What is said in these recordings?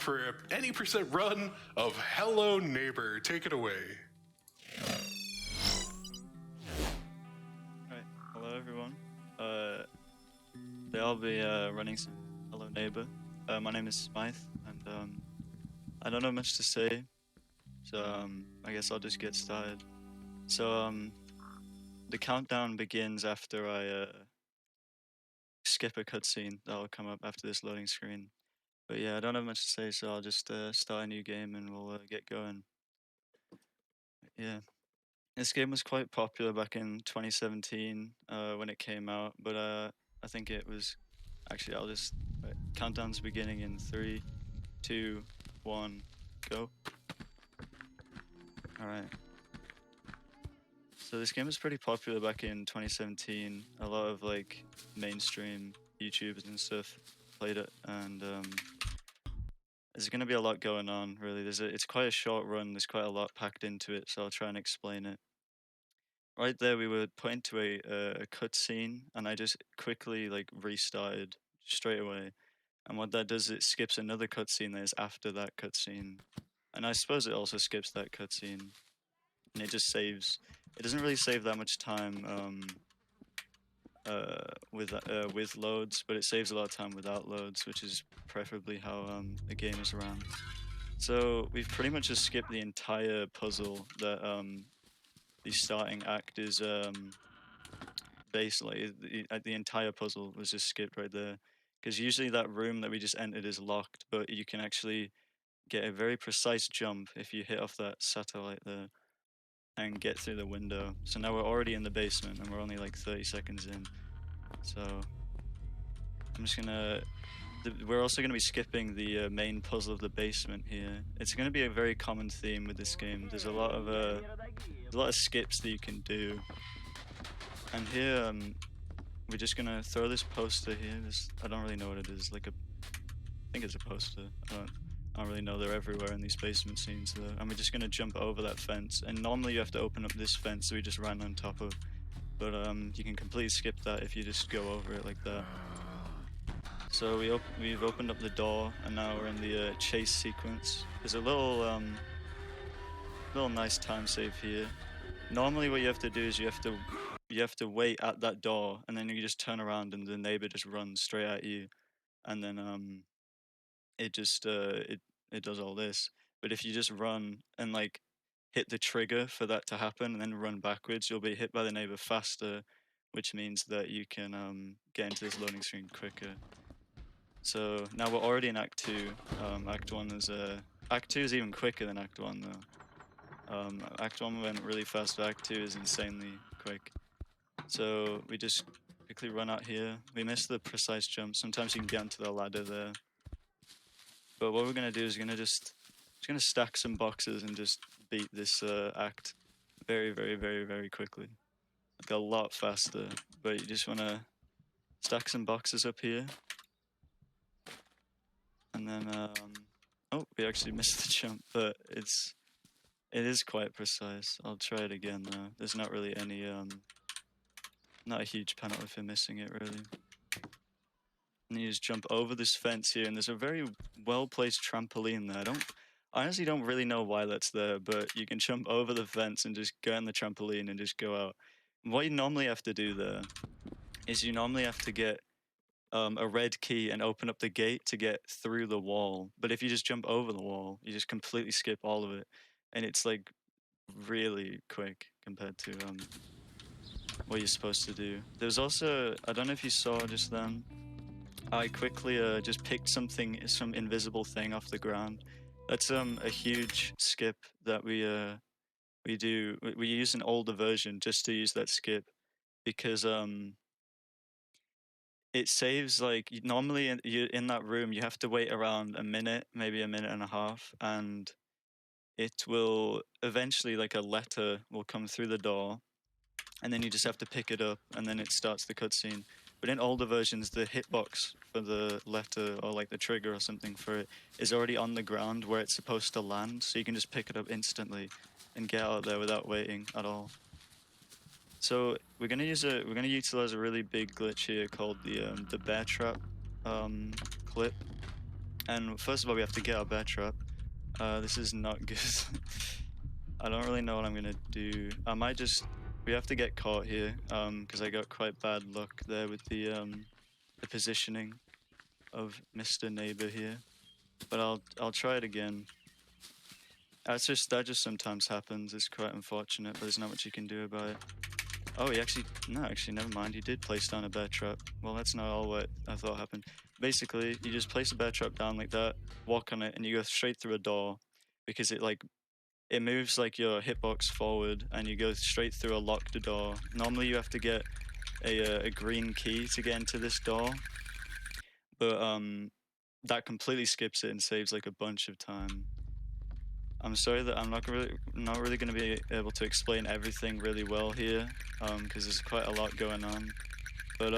for any percent run of Hello Neighbor. Take it away. Alright, hello everyone. Today I'll be running some Hello Neighbor. My name is Smythe, and I don't know much to say, so I guess I'll just get started. So the countdown begins after I skip a cutscene that'll come up after this loading screen. But yeah, I don't have much to say, so I'll just start a new game and we'll get going. Yeah. This game was quite popular back in 2017 when it came out, but I think it was actually right, countdown's beginning in 3, 2, 1, go. Alright. So this game was pretty popular back in 2017. A lot of like mainstream YouTubers and stuff played it, and there's gonna be a lot going on really. It's quite a short run, there's quite a lot packed into it, so I'll try and explain it. Right there, we were put into a cutscene, and I just quickly like restarted straight away. And what that does, it skips another cutscene that is after that cutscene, and I suppose it also skips that cutscene, and it just saves. It doesn't really save that much time with loads, but it saves a lot of time without loads, which is preferably how the game is ran. So we've pretty much just skipped the entire puzzle that the starting act is basically the entire puzzle was just skipped right there, because usually that room that we just entered is locked, but you can actually get a very precise jump if you hit off that satellite there and get through the window. So now we're already in the basement and we're only like 30 seconds in, so I'm just gonna we're also going to be skipping the main puzzle of the basement here. It's going to be a very common theme with this game. There's a lot of skips that you can do. And here, we're just going to throw this poster here. I don't really know what it is. I think it's a poster. I don't really know. They're everywhere in these basement scenes though. And we're just going to jump over that fence. And normally you have to open up this fence that we just ran on top of. But you can completely skip that if you just go over it like that. So we've opened up the door, and now we're in the chase sequence. There's a little nice time save here. Normally, what you have to do is you have to wait at that door, and then you just turn around, and the neighbor just runs straight at you, and then it just it does all this. But if you just run and like hit the trigger for that to happen, and then run backwards, you'll be hit by the neighbor faster, which means that you can get into this loading screen quicker. So now we're already in Act 2. Act 2 is even quicker than Act 1 though. Act 1 went really fast, but Act 2 is insanely quick. So we just quickly run out here. We missed the precise jump. Sometimes you can get onto the ladder there. But what we're gonna do is just gonna stack some boxes and just beat this act very, very, very, very quickly. Like a lot faster. But you just wanna stack some boxes up here. And then, oh, we actually missed the jump, but it is quite precise. I'll try it again though. There's not really any, not a huge penalty for missing it really. And you just jump over this fence here, and there's a very well-placed trampoline there. I honestly don't really know why that's there, but you can jump over the fence and just go on the trampoline and just go out. And what you normally have to do there is you normally have to get a red key and open up the gate to get through the wall. But if you just jump over the wall, you just completely skip all of it, and it's like really quick compared to what you're supposed to do. There's also, I don't know if you saw just then, I quickly just picked some invisible thing off the ground. That's a huge skip that we do. We use an older version just to use that skip, because it saves, like, normally in that room you have to wait around a minute, maybe a minute and a half, and it will eventually, like, a letter will come through the door, and then you just have to pick it up, and then it starts the cutscene. But in older versions, the hitbox for the letter, or like the trigger or something for it, is already on the ground where it's supposed to land, so you can just pick it up instantly and get out there without waiting at all. So we're gonna utilize a really big glitch here called the bear trap clip, And first of all, we have to get our bear trap. This is not good. I don't really know what I'm gonna do. I might just... We have to get caught here, because I got quite bad luck there with the positioning of Mr. Neighbor here. But I'll try it again. That just sometimes happens. It's quite unfortunate, but there's not much you can do about it. Oh, actually, never mind. He did place down a bear trap. Well, that's not all what I thought happened. Basically, you just place a bear trap down like that, walk on it, and you go straight through a door, because it moves like your hitbox forward, and you go straight through a locked door. Normally, you have to get a green key to get into this door, but that completely skips it and saves like a bunch of time. I'm sorry that I'm not really going to be able to explain everything really well here, because there's quite a lot going on. But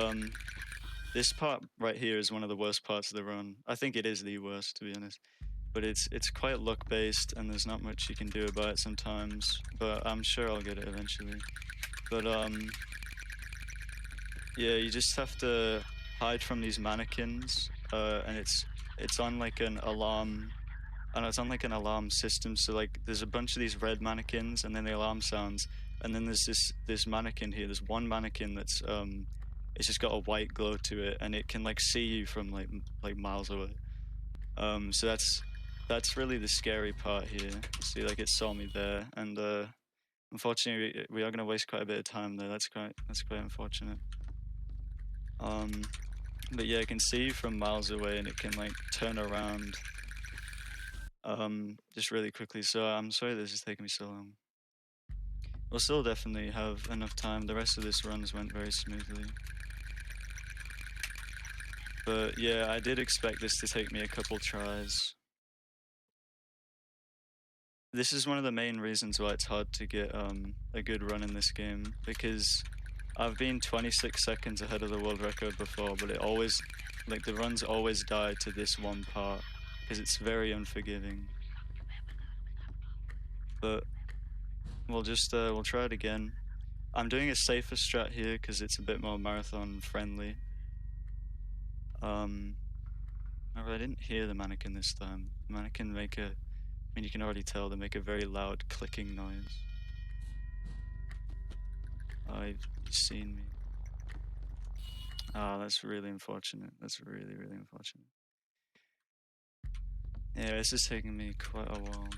this part right here is one of the worst parts of the run. I think it is the worst, to be honest. But it's quite luck based, and there's not much you can do about it sometimes. But I'm sure I'll get it eventually. But yeah, you just have to hide from these mannequins, and it's on like an alarm. And it's on like an alarm system, so like there's a bunch of these red mannequins, and then the alarm sounds, and then there's this mannequin here. There's one mannequin that's it's just got a white glow to it, and it can like see you from like miles away. So that's really the scary part here. See, like it saw me there, and unfortunately we are gonna waste quite a bit of time there. That's quite unfortunate. But yeah, it can see you from miles away, and it can like turn around just really quickly. So I'm sorry this is taking me so long. We'll still definitely have enough time. The rest of this runs went very smoothly. But yeah, I did expect this to take me a couple tries. This is one of the main reasons why it's hard to get a good run in this game, because I've been 26 seconds ahead of the world record before, but it always, like the runs always die to this one part, because it's very unforgiving. But we'll try it again. I'm doing a safer strat here because it's a bit more marathon friendly. I didn't hear the mannequin this time. The mannequin make a... I mean, you can already tell they make a very loud clicking noise. Oh, you've seen me. Oh, that's really unfortunate. That's really, really unfortunate. Yeah, this is taking me quite a while.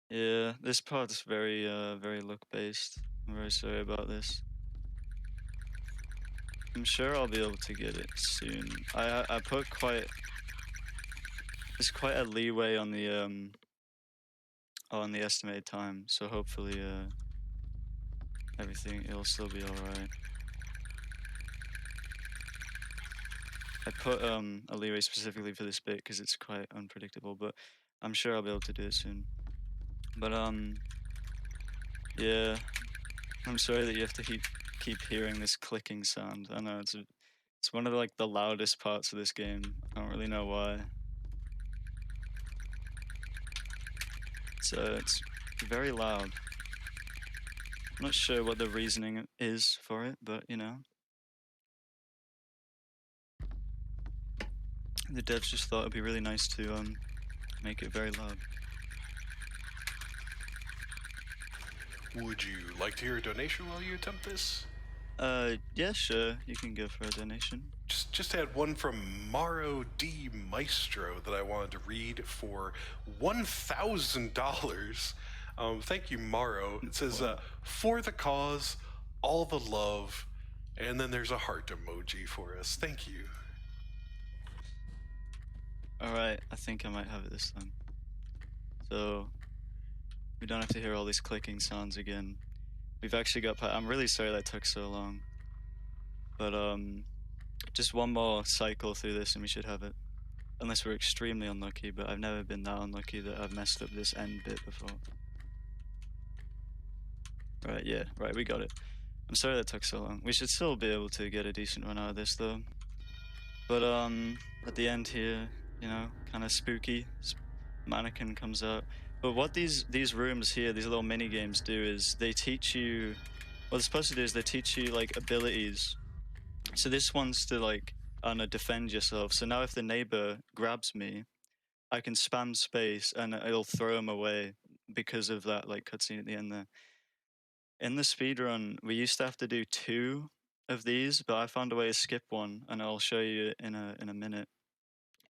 Yeah, this part's very, very luck-based. I'm very sorry about this. I'm sure I'll be able to get it soon. I put quite... There's quite a leeway on the estimated time, so hopefully, it'll still be alright. I put a leeway specifically for this bit because it's quite unpredictable, but I'm sure I'll be able to do it soon. But yeah, I'm sorry that you have to keep hearing this clicking sound. I know it's one of like the loudest parts of this game. I don't really know why. It's very loud. I'm not sure what the reasoning is for it, but you know. The devs just thought it'd be really nice to make it very loud. Would you like to hear a donation while you attempt this? Yeah, sure. You can go for a donation. Just had one from Maro D Maestro that I wanted to read for $1,000. Thank you, Maro. It says, for the cause, all the love, and then there's a heart emoji for us. Thank you. Alright, I think I might have it this time. So, we don't have to hear all these clicking sounds again. We've actually got... I'm really sorry that took so long. But, just one more cycle through this and we should have it. Unless we're extremely unlucky, but I've never been that unlucky that I've messed up this end bit before. Right, yeah, right, we got it. I'm sorry that took so long. We should still be able to get a decent run out of this, though. But, at the end here, you know, kind of spooky. Mannequin comes out. But what these rooms here, these little mini games do is they teach you, what they're supposed to do is they teach you like abilities. So this one's to like, I don't know, defend yourself. So now if the neighbor grabs me, I can spam space and it'll throw him away because of that like cutscene at the end there. In the speedrun, we used to have to do 2 of these, but I found a way to skip one, and I'll show you in a minute.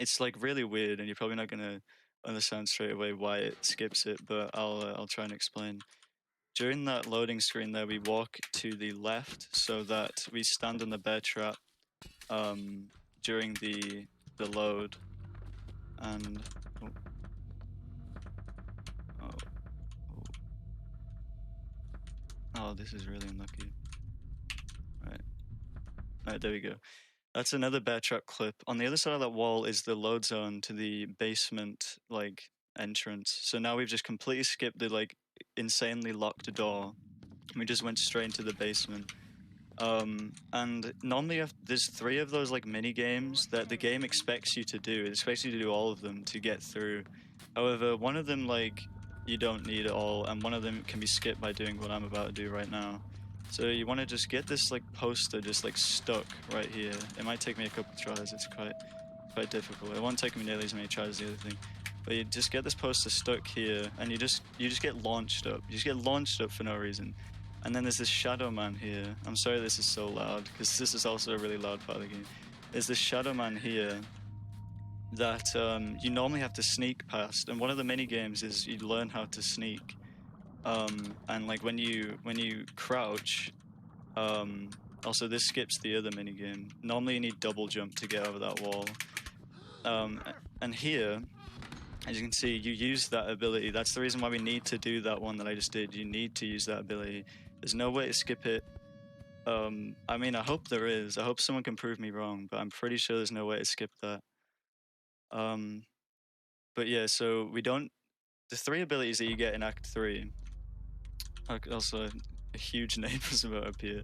It's like really weird, and you're probably not gonna understand straight away why it skips it, but I'll try and explain. During that loading screen there, we walk to the left so that we stand on the bear trap during the load, and oh, oh, oh, oh, this is really unlucky. Right, there we go. That's another bear trap clip. On the other side of that wall is the load zone to the basement like entrance. So now we've just completely skipped the like insanely locked door. We just went straight into the basement. And normally there's 3 of those like mini games that the game expects you to do. It expects you to do all of them to get through. However, one of them like you don't need it all, and one of them can be skipped by doing what I'm about to do right now. So you want to just get this like poster just like stuck right here. It might take me a couple tries. It's quite difficult. It won't take me nearly as many tries as the other thing. But you just get this poster stuck here, and you just get launched up. You just get launched up for no reason. And then there's this shadow man here. I'm sorry this is so loud, because this is also a really loud part of the game. There's this shadow man here that you normally have to sneak past. And one of the mini games is you learn how to sneak. And like when you crouch, also this skips the other mini game. Normally you need double jump to get over that wall. And here, as you can see, you use that ability. That's the reason why we need to do that one that I just did. You need to use that ability. There's no way to skip it. I mean, I hope there is. I hope someone can prove me wrong, but I'm pretty sure there's no way to skip that. But yeah, so we don't... The 3 abilities that you get in Act 3... Also, a huge neighbor's about up here.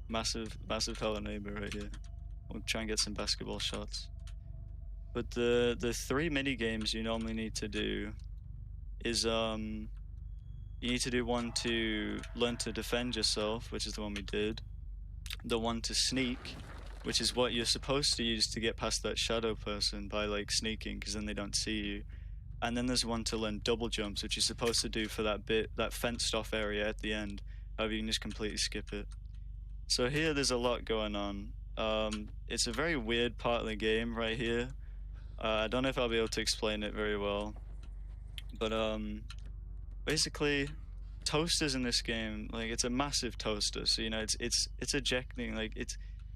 Massive hello neighbor right here. We'll try and get some basketball shots. But the 3 mini games you normally need to do is you need to do one to learn to defend yourself, which is the one we did. The one to sneak, which is what you're supposed to use to get past that shadow person by like sneaking, because then they don't see you. And then there's one to learn double jumps, which you're supposed to do for that fenced off area at the end. However, you can just completely skip it. So here there's a lot going on. It's a very weird part of the game right here. I don't know if I'll be able to explain it very well, but basically, toasters in this game, like it's a massive toaster. So you know it's ejecting, like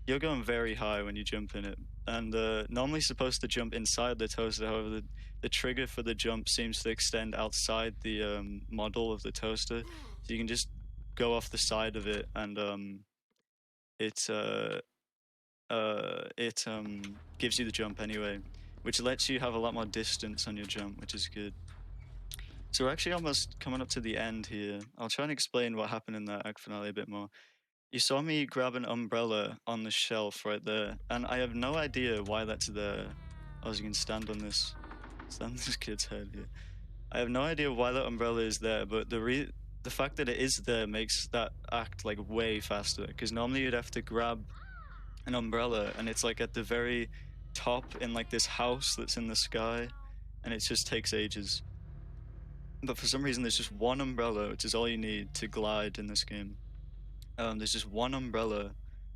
you're going very high when you jump in it, and normally supposed to jump inside the toaster. However, the trigger for the jump seems to extend outside the model of the toaster, so you can just go off the side of it, and it gives you the jump anyway, which lets you have a lot more distance on your jump, which is good. So we're actually almost coming up to the end here. I'll try and explain what happened in that act finale a bit more. You saw me grab an umbrella on the shelf right there, and I have no idea why that's there. Oh, you can stand on this kid's head here. I have no idea why that umbrella is there, but the fact that it is there makes that act like way faster, because normally you'd have to grab an umbrella, and it's like at the very top in like this house that's in the sky, and it just takes ages. But for some reason, there's just one umbrella, which is all you need to glide in this game. There's just one umbrella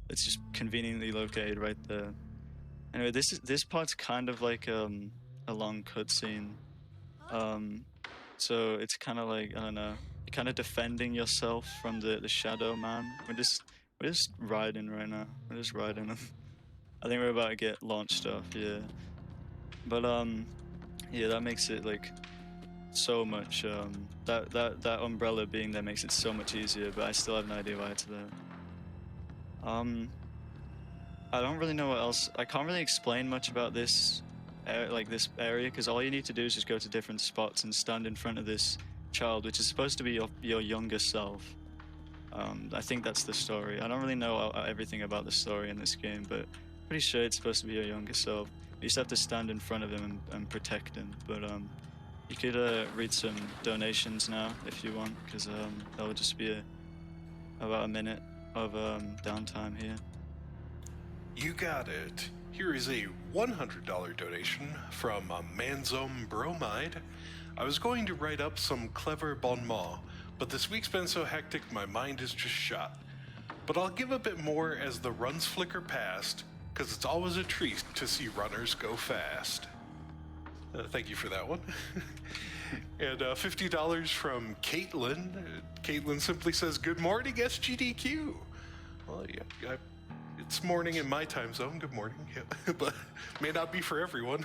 that's just conveniently located right there. Anyway, this part's kind of like a long cutscene. So it's kind of like, I don't know, you're kind of defending yourself from the shadow man. We're just riding right now. We're just riding him. I think we're about to get launched off, yeah. But yeah, that makes it like so much. That umbrella being there makes it so much easier. But I still have no idea why it's there. I don't really know what else. I can't really explain much about this, this area, because all you need to do is just go to different spots and stand in front of this child, which is supposed to be your younger self. I think that's the story. I don't really know everything about the story in this game, but pretty sure it's supposed to be your younger self. You just have to stand in front of him and protect him. But you could read some donations now if you want, because that would just be about a minute. of downtime here. You got it. Here is a $100 donation from Manzome Bromide. I was going to write up some clever bon mot, but this week's been so hectic my mind is just shot. But I'll give a bit more as the runs flicker past, cause it's always a treat to see runners go fast. Thank you for that one. And $50 from Caitlin. Caitlin simply says, "Good morning, SGDQ." Well, yeah, it's morning in my time zone. Good morning, yeah. But may not be for everyone.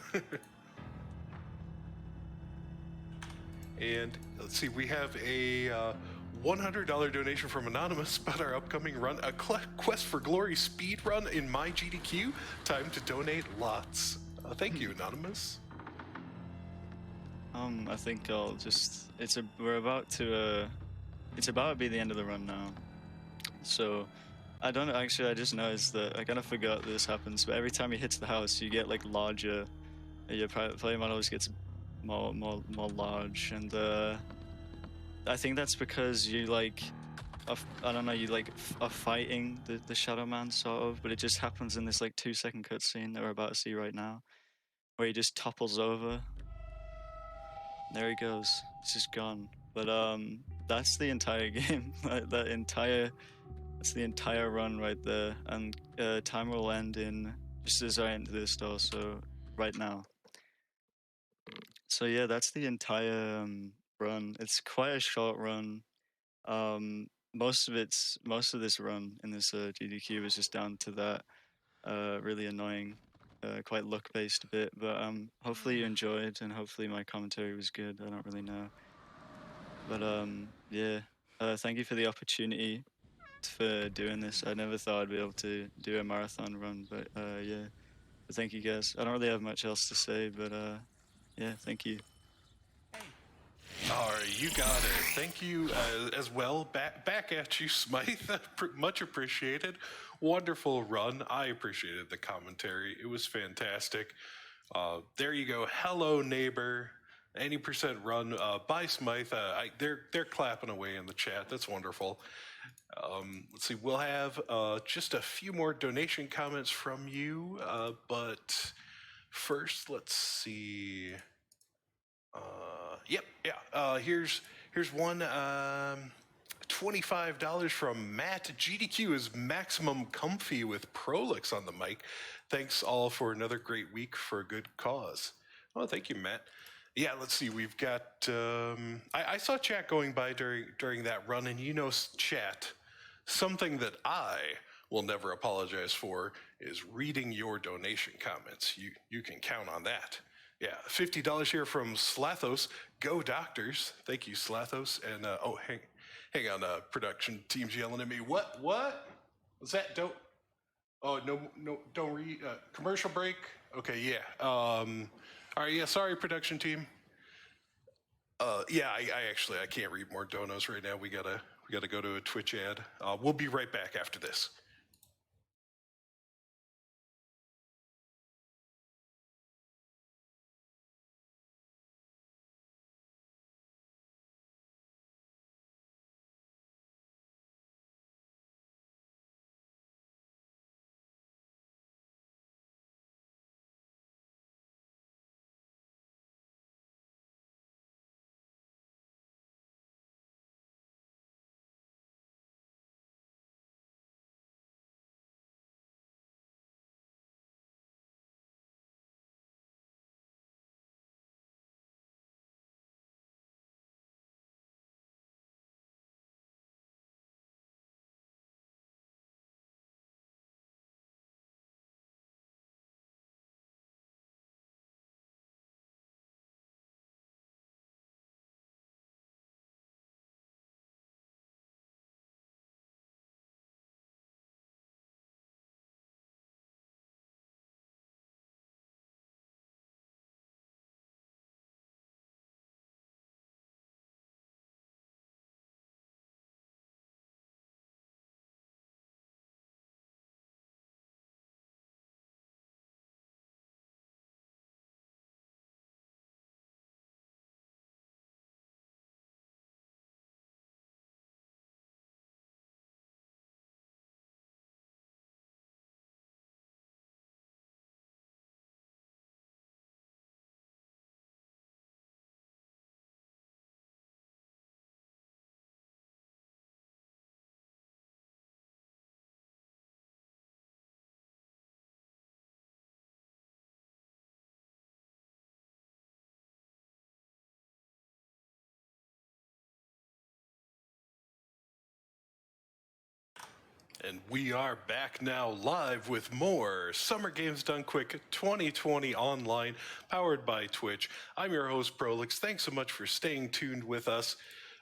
And let's see, we have a $100 donation from Anonymous about our upcoming run, a Quest for Glory speed run in my GDQ. Time to donate lots. Thank you, Anonymous. I think I'll just. We're about to. It's about to be the end of the run now. So, I don't actually. I just noticed that I kind of forgot this happens. But every time he hits the house, you get like larger. Your player model always gets more large, and I think that's because you like. I don't know. You like are fighting the Shadow Man sort of, but it just happens in this like 2-second cutscene that we're about to see right now, where he just topples over. There he goes. It's just gone. But that's the entire game. That's the entire run right there. And timer will end in just as I enter the store. So right now. So yeah, that's the entire run. It's quite a short run. Most of this run in this GDQ was just down to that really annoying, quite luck-based bit. But hopefully you enjoyed, and hopefully my commentary was good. I don't really know. But yeah, thank you for the opportunity for doing this. I never thought I'd be able to do a marathon run, but yeah, but thank you guys. I don't really have much else to say, but yeah, thank you. All right, you got it. Thank you as well. Back at you, Smythe. Much appreciated. Wonderful run. I appreciated the commentary. It was fantastic. There you go. Hello, neighbor. Any percent run by Smythe. They're clapping away in the chat. That's wonderful. Let's see. We'll have just a few more donation comments from you, but first, let's see. Yep, yeah. Here's one. $25 from Matt. GDQ is maximum comfy with Prolix on the mic. Thanks all for another great week for a good cause. Oh, thank you, Matt. Yeah, let's see. We've got. I saw chat going by during that run, and chat. Something that I will never apologize for is reading your donation comments. You can count on that. Yeah, $50 here from Slathos. Go Doctors. Thank you, Slathos. And hang on. Production team's yelling at me. What? Was that? Don't. Oh no. Don't read. Commercial break. Okay. Yeah. All right. Yeah. Sorry, production team. Yeah. I can't read more donos right now. We gotta go to a Twitch ad. We'll be right back after this. And we are back now live with more Summer Games Done Quick 2020 online, powered by Twitch. I'm your host, Prolix. Thanks so much for staying tuned with us.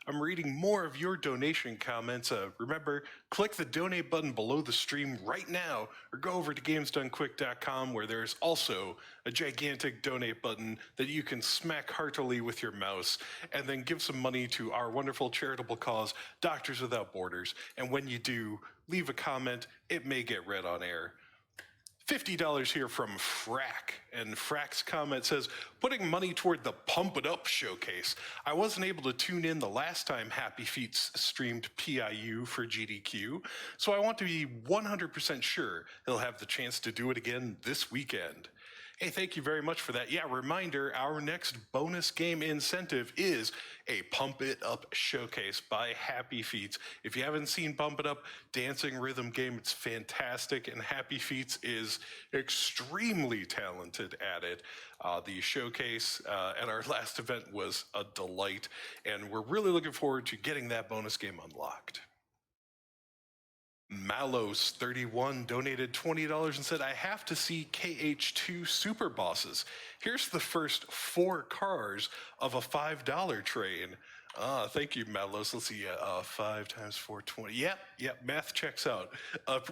I'm reading more of your donation comments. Remember, click the donate button below the stream right now, or go over to gamesdonequick.com where there's also a gigantic donate button that you can smack heartily with your mouse, and then give some money to our wonderful charitable cause, Doctors Without Borders. And when you do, leave a comment. It may get read on air. $50 here from Frack. And Frack's comment says, putting money toward the Pump It Up showcase. I wasn't able to tune in the last time Happy Feets streamed PIU for GDQ, so I want to be 100% sure he'll have the chance to do it again this weekend. Hey, thank you very much for that. Yeah, reminder, our next bonus game incentive is a Pump It Up showcase by Happy Feets. If you haven't seen Pump It Up, dancing rhythm game, it's fantastic, and Happy Feets is extremely talented at it. The showcase at our last event was a delight, and we're really looking forward to getting that bonus game unlocked. Malos31 donated $20 and said, I have to see KH2 Super Bosses. Here's the first 4 cars of a $5 train. Thank you, Malos. Let's see, 5 times 420. Yep, math checks out.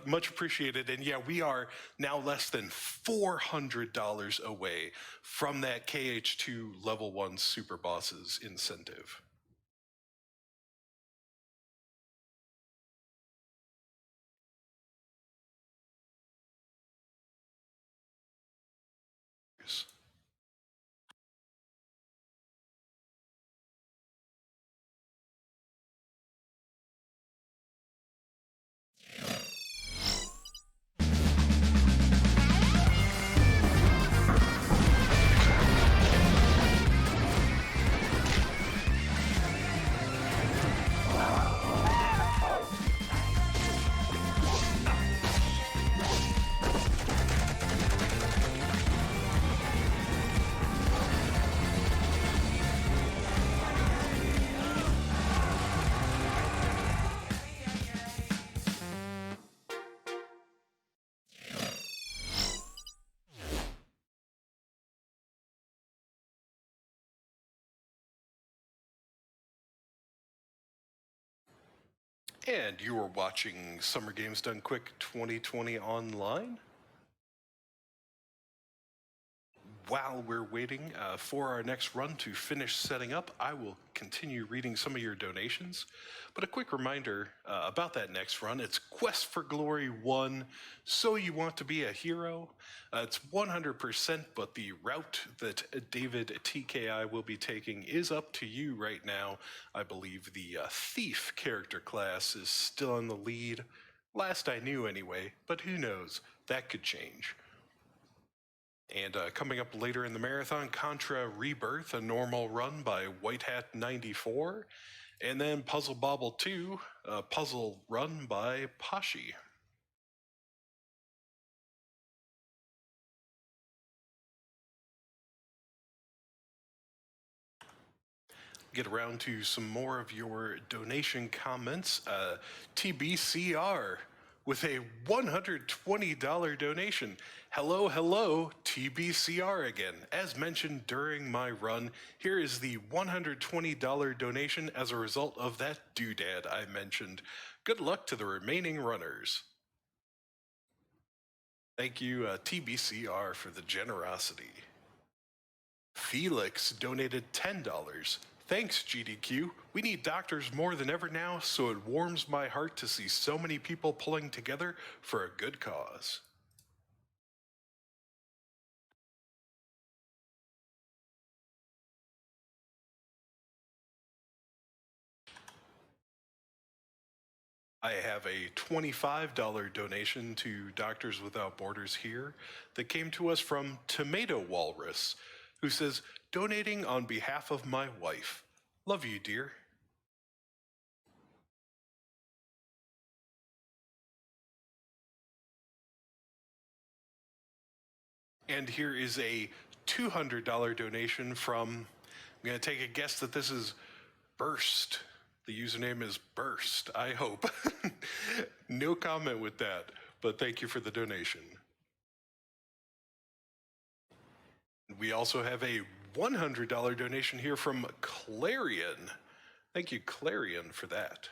Much appreciated. And yeah, we are now less than $400 away from that KH2 Level 1 Super Bosses incentive. And you are watching Summer Games Done Quick 2020 online. While we're waiting for our next run to finish setting up, I will continue reading some of your donations. But a quick reminder about that next run. It's Quest for Glory 1, So You Want to Be a Hero. It's 100%, but the route that David TKI will be taking is up to you right now. I believe the Thief character class is still in the lead. Last I knew anyway, but who knows? That could change. And coming up later in the marathon, Contra Rebirth, a normal run by White Hat 94. And then Puzzle Bobble 2, a puzzle run by Pashi. Get around to some more of your donation comments. TBCR with a $120 donation. Hello, TBCR again. As mentioned during my run, here is the $120 donation as a result of that doodad I mentioned. Good luck to the remaining runners. Thank you, TBCR, for the generosity. Felix donated $10. Thanks, GDQ. We need doctors more than ever now, so it warms my heart to see so many people pulling together for a good cause. I have a $25 donation to Doctors Without Borders here that came to us from Tomato Walrus, who says, donating on behalf of my wife. Love you, dear. And here is a $200 donation from, I'm going to take a guess that this is Burst. The username is Burst, I hope. No comment with that, but thank you for the donation. We also have a $100 donation here from Clarion. Thank you, Clarion, for that.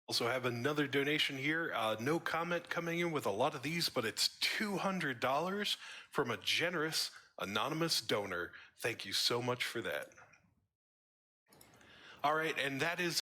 Also have another donation here. No comment coming in with a lot of these, but it's $200 from a generous anonymous donor. Thank you so much for that. All right, and that is